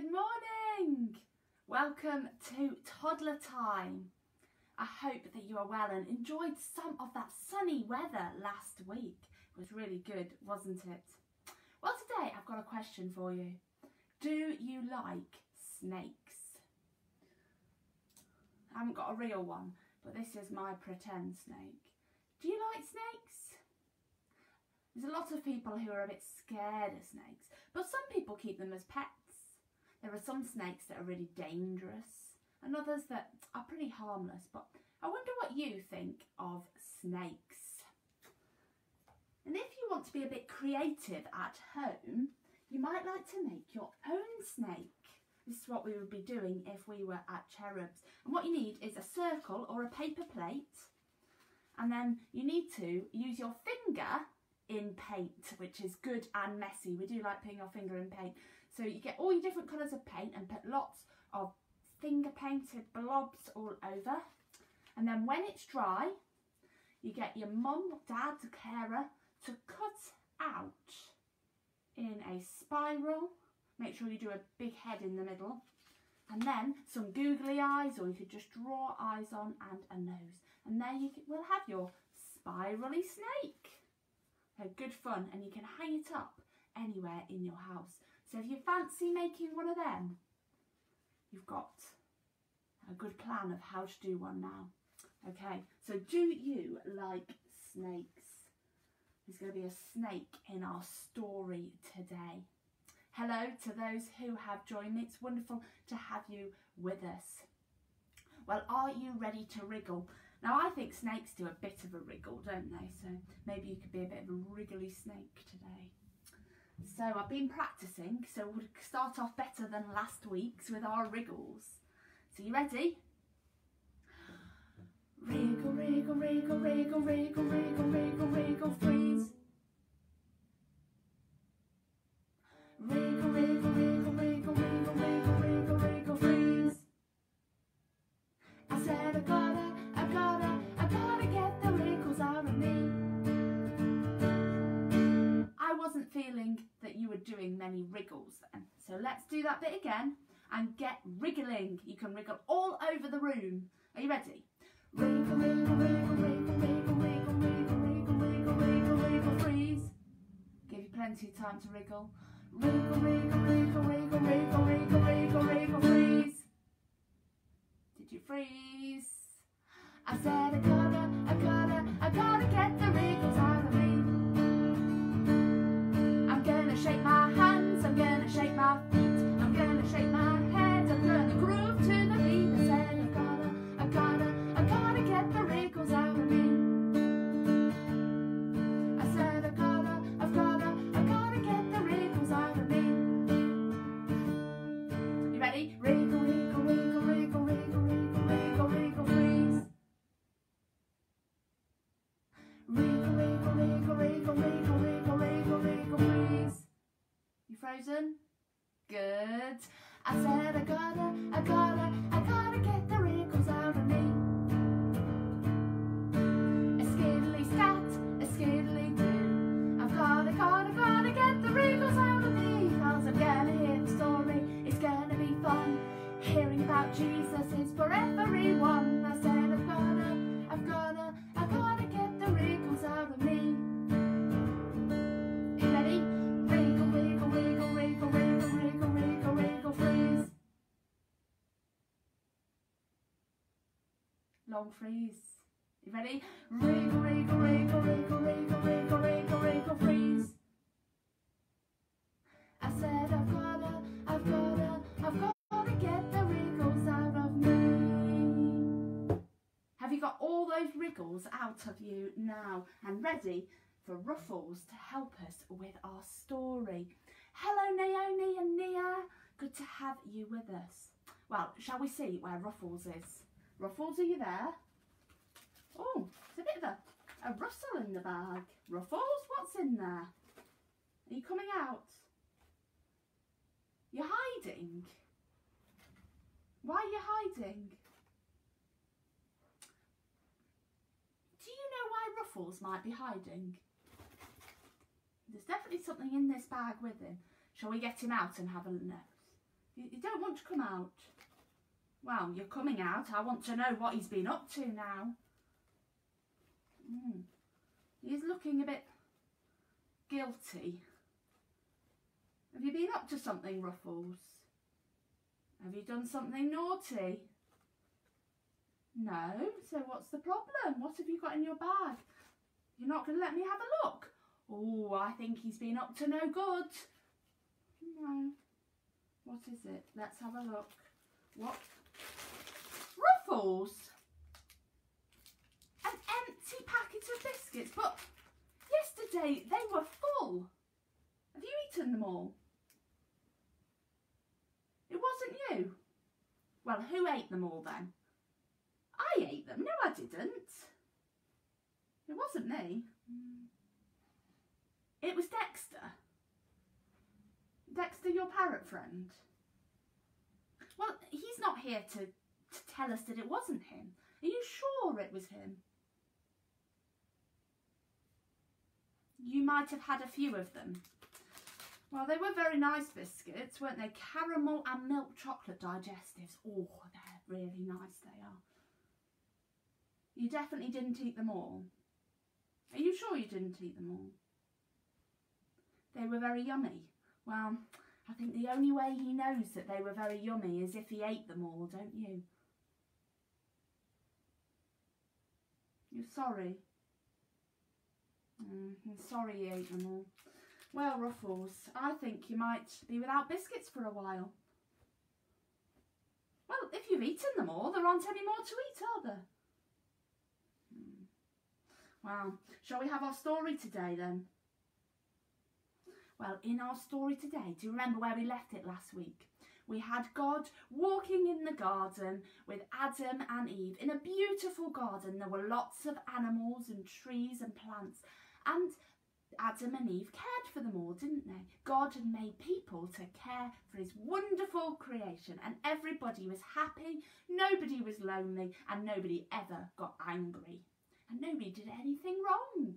Good morning! Welcome to Toddler Time. I hope that you are well and enjoyed some of that sunny weather last week. It was really good, wasn't it? Well, today I've got a question for you. Do you like snakes? I haven't got a real one, but this is my pretend snake. Do you like snakes? There's a lot of people who are a bit scared of snakes, but some people keep them as pets. There are some snakes that are really dangerous and others that are pretty harmless, but I wonder what you think of snakes. And if you want to be a bit creative at home, you might like to make your own snake. This is what we would be doing if we were at Cherubs. And what you need is a circle or a paper plate, and then you need to use your finger in paint, which is good and messy. We do like putting our finger in paint. So you get all your different colours of paint and put lots of finger painted blobs all over. And then when it's dry, you get your mum, dad, carer to cut out in a spiral. Make sure you do a big head in the middle. And then some googly eyes, or you could just draw eyes on and a nose. And there you will have your spirally snake. They're good fun, and you can hang it up anywhere in your house. So if you fancy making one of them, you've got a good plan of how to do one now. Okay, so do you like snakes? There's going to be a snake in our story today. Hello to those who have joined me. It's wonderful to have you with us. Well, are you ready to wriggle? Now, I think snakes do a bit of a wriggle, don't they? So maybe you could be a bit of a wriggly snake today. So I've been practicing, so we'll start off better than last week's with our wriggles. So you ready? Wriggle, wriggle, wriggle, wriggle, wriggle, wriggle, wriggle, wriggle, freeze. Wriggle, wriggle, wriggle, wriggle, wriggle, wriggle, wriggle, wriggle, freeze. I said I gotta get the wriggles out of me. I wasn't feeling that you were doing many wriggles then. So let's do that bit again and get wriggling. You can wriggle all over the room. Are you ready? Wriggle, wriggle, wriggle, wriggle, wriggle, wriggle, wriggle, wriggle, wriggle, wriggle, wriggle, freeze. Give you plenty of time to wriggle. Wriggle, wriggle, wriggle, wriggle, wriggle, wriggle, wriggle, wriggle, freeze. Did you freeze? I said I gotta get the wriggles out of me. I'm gonna shake my hands, I'm gonna shake my feet, I'm gonna shake my head, I'm gonna groove to the beat. I said I gotta get the wriggles out of me. I said I've gotta get the wriggles out of me. You ready? Wriggle, wriggle, wriggle, wriggle, wriggle, wriggle, wriggle, wriggle, freeze. Wriggle, wriggle, wriggle, wriggle, wriggle, wriggle, wriggle, wriggle, freeze. You frozen? Good. I said I gotta get the wriggles out of me. A skiddly scat, a skiddly do. I've gotta get the wriggles out of me. 'Cause I'm gonna hear the story, it's gonna be fun. Hearing about Jesus is for everyone. I said I've gotta get the wriggles out of me. Are you ready? Wriggle, wiggle, wiggle, wriggle, wriggle, wriggle, wriggle, wriggle, freeze. Long freeze. You ready? Wriggle, wiggle, wiggle, wiggle, wiggle, wiggle, wiggle, wiggle, freeze. I said I've gotta get the wriggles out of me. Have you got all those wriggles out of you now and ready for Ruffles to help us with our story? Hello Naomi and Nia, good to have you with us. Well, shall we see where Ruffles is? Ruffles, are you there? Oh, it's a bit of a rustle in the bag. Ruffles, what's in there? Are you coming out? You're hiding. Why are you hiding? Do you know why Ruffles might be hiding? There's definitely something in this bag with him. Shall we get him out and have a nose? He don't want to come out? Well, you're coming out. I want to know what he's been up to now. He's looking a bit guilty. Have you been up to something, Ruffles? Have you done something naughty? No? So what's the problem? What have you got in your bag? You're not going to let me have a look? Oh, I think he's been up to no good. No. What is it? Let's have a look. What? Ruffles! An empty packet of biscuits, but yesterday they were full. Have you eaten them all? It wasn't you. Well, who ate them all then? I ate them. No, I didn't. It wasn't me. It was Dexter. Dexter, your parrot friend. Well, he's not here to tell us that it wasn't him. Are you sure it was him? You might have had a few of them. Well, they were very nice biscuits, weren't they? Caramel and milk chocolate digestives. Oh, they're really nice, they are. You definitely didn't eat them all. Are you sure you didn't eat them all? They were very yummy. Well, I think the only way he knows that they were very yummy is if he ate them all, don't you? You're sorry? I'm sorry you ate them all. Well, Ruffles, I think you might be without biscuits for a while. Well, if you've eaten them all, there aren't any more to eat, are there? Well, shall we have our story today then? Well, in our story today, do you remember where we left it last week? We had God walking in the garden with Adam and Eve in a beautiful garden. There were lots of animals and trees and plants, and Adam and Eve cared for them all, didn't they? God had made people to care for his wonderful creation, and everybody was happy, nobody was lonely, and nobody ever got angry. And nobody did anything wrong.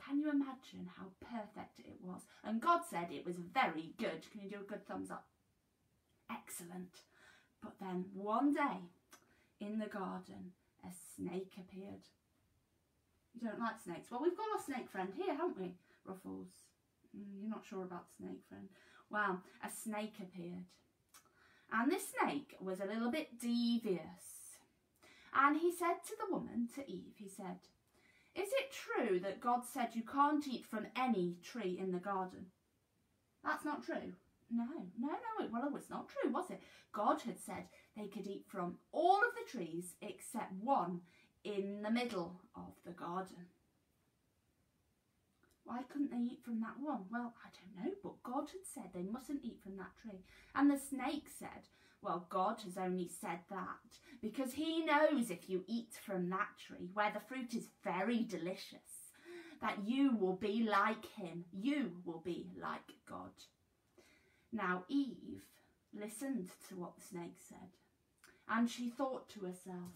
Can you imagine how perfect it was? And God said it was very good. Can you do a good thumbs up? Excellent. But then one day in the garden, a snake appeared. You don't like snakes? Well, we've got our snake friend here, haven't we, Ruffles? You're not sure about the snake friend. Well, a snake appeared. And this snake was a little bit devious. And he said to the woman, to Eve, he said, "Is it true that God said you can't eat from any tree in the garden?" That's not true. No, well, it's not true, was it? God had said they could eat from all of the trees except one in the middle of the garden. Why couldn't they eat from that one? Well, I don't know, but God had said they mustn't eat from that tree. And the snake said, well, God has only said that because he knows if you eat from that tree where the fruit is very delicious, that you will be like him. You will be like God. Now Eve listened to what the snake said, and she thought to herself,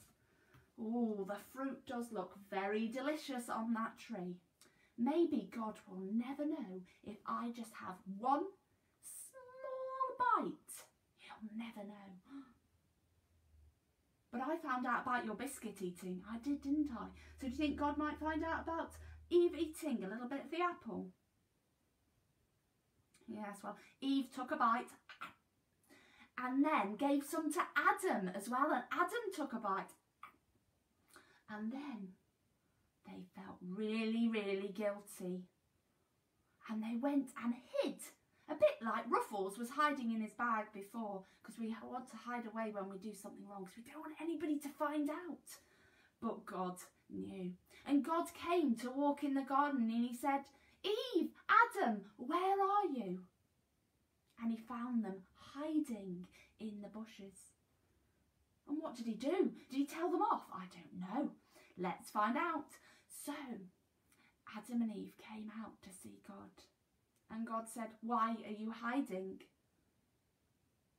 oh, the fruit does look very delicious on that tree. Maybe God will never know if I just have one small bite. He'll never know. But I found out about your biscuit eating. I did, didn't I? So do you think God might find out about Eve eating a little bit of the apple? Yes, well, Eve took a bite and then gave some to Adam as well. And Adam took a bite. And then they felt really, really guilty. And they went and hid. A bit like Ruffles was hiding in his bag before, because we want to hide away when we do something wrong, because we don't want anybody to find out. But God knew. And God came to walk in the garden and he said, Eve, Adam, where are you? And he found them hiding in the bushes. And what did he do? Did he tell them off? I don't know. Let's find out. So Adam and Eve came out to see God. And God said, why are you hiding?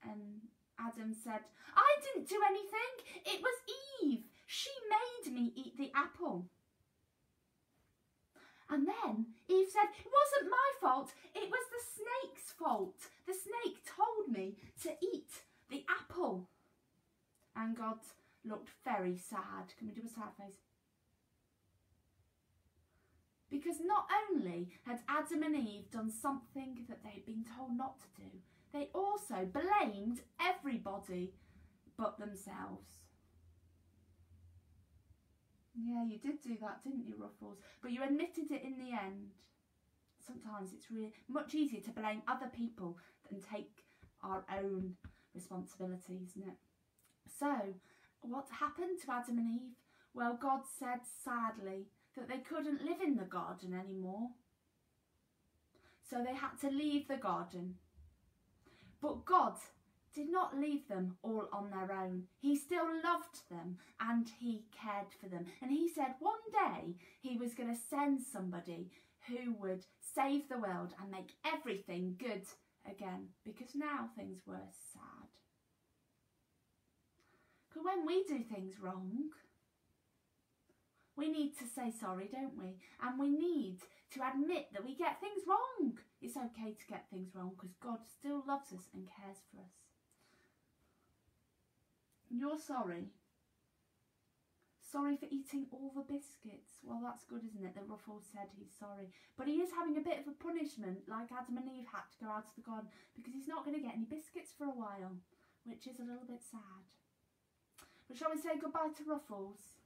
And Adam said, I didn't do anything. It was Eve. She made me eat the apple. And then Eve said, it wasn't my fault. It was the snake's fault. The snake told me to eat And God looked very sad. Can we do a sad face? Because not only had Adam and Eve done something that they'd been told not to do, they also blamed everybody but themselves. Yeah, you did do that, didn't you, Ruffles? But you admitted it in the end. Sometimes it's really much easier to blame other people than take our own responsibility, isn't it? So, what happened to Adam and Eve? Well, God said sadly that they couldn't live in the garden anymore. So they had to leave the garden. But God did not leave them all on their own. He still loved them and he cared for them. And he said one day he was going to send somebody who would save the world and make everything good again, because now things were sad. Because when we do things wrong, we need to say sorry, don't we? And we need to admit that we get things wrong. It's okay to get things wrong because God still loves us and cares for us. You're sorry. Sorry for eating all the biscuits. Well, that's good, isn't it? The Ruffles said he's sorry. But he is having a bit of a punishment, like Adam and Eve had to go out of the garden, because he's not going to get any biscuits for a while, which is a little bit sad. But shall we say goodbye to Ruffles?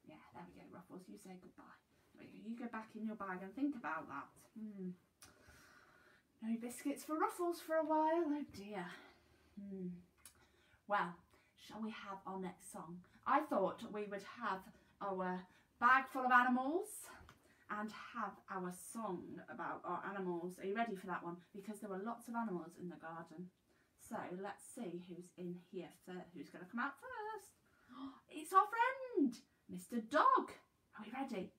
Yeah, there we go, Ruffles. You say goodbye. There we go. You go back in your bag and think about that. No biscuits for Ruffles for a while. Oh dear. Well, shall we have our next song? I thought we would have our bag full of animals and have our song about our animals. Are you ready for that one? Because there were lots of animals in the garden. So let's see who's in here first. Who's going to come out first? It's our friend, Mr. Dog. Are we ready?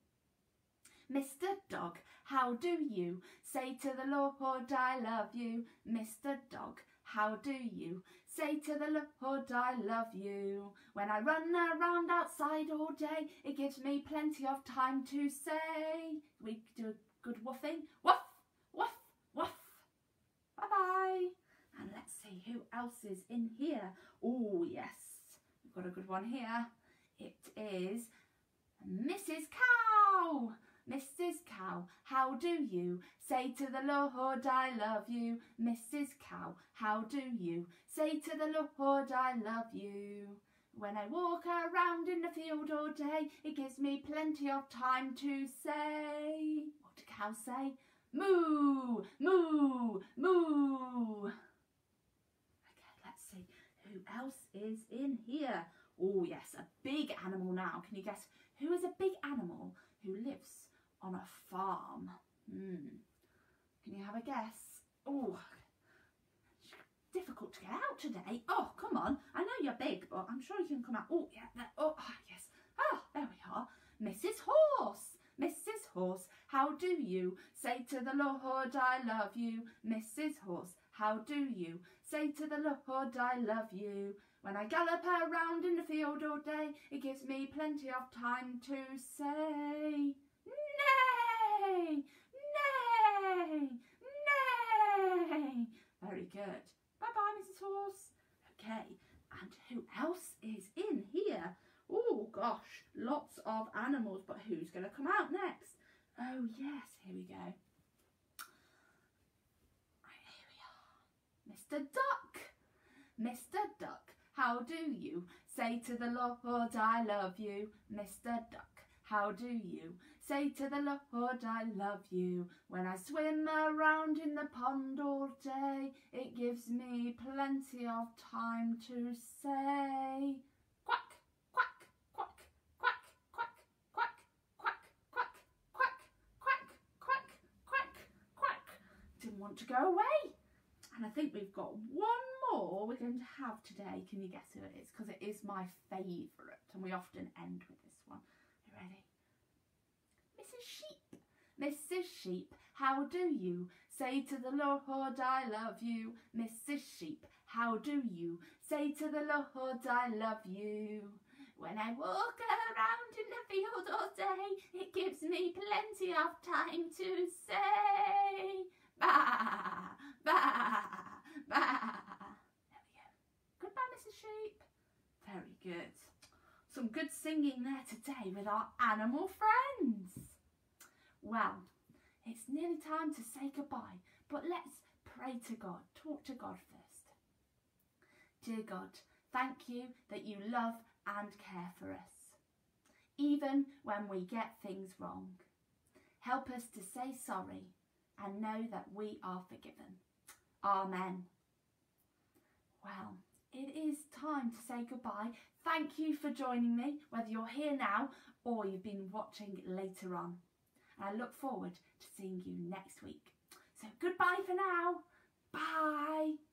Mr. Dog, how do you say to the Lord I love you? Mr. Dog, how do you say to the Lord I love you? When I run around outside all day, it gives me plenty of time to say. We do a good woofing. Woof, woof, woof. Bye-bye. And let's see who else is in here. Oh, yes. We've got a good one here. It is Mrs. Cow. Mrs. Cow, how do you say to the Lord I love you? Mrs. Cow, how do you say to the Lord I love you? When I walk around in the field all day, it gives me plenty of time to say. What did cow say? Moo, moo, moo. Okay, let's see who else is in here. Oh yes, a big animal now. Can you guess who is a big animal who lives on a farm? Can you have a guess? Oh, difficult to get out today. Oh, come on. I know you're big, but I'm sure you can come out. Oh, yeah. There. Oh, yes. Ah, there we are. Mrs. Horse. Mrs. Horse, how do you say to the Lord I love you? Mrs. Horse, how do you say to the Lord I love you? When I gallop around in the field all day, it gives me plenty of time to say, neigh, neigh, neigh. Very good. Bye-bye, Mrs. Horse. Okay, and who else is in here? Oh, gosh, lots of animals, but who's going to come out next? Oh, yes, here we go. Right, here we are. Mr. Duck. Mr. Duck, how do you say to the Lord I love you? Mr. Duck, how do you say to the Lord I love you? When I swim around in the pond all day, it gives me plenty of time to say, quack, quack, quack, quack, quack, quack, quack, quack, quack, quack, quack, quack, quack. Didn't want to go away. And I think we've got one more we're going to have today. Can you guess who it is? Because it is my favourite and we often end with this one. Are you ready? Mrs. Sheep. Mrs. Sheep, how do you say to the Lord I love you? Mrs. Sheep, how do you say to the Lord I love you? When I walk around in the field all day, it gives me plenty of time to say, bah, bah, bah. There we go. Goodbye, Mrs. Sheep. Very good. Some good singing there today with our animal friends. Well, it's nearly time to say goodbye, but let's pray to God, talk to God first. Dear God, thank you that you love and care for us, even when we get things wrong. Help us to say sorry and know that we are forgiven. Amen. Well, it is time to say goodbye. Thank you for joining me, whether you're here now or you've been watching later on. I look forward to seeing you next week. So goodbye for now. Bye.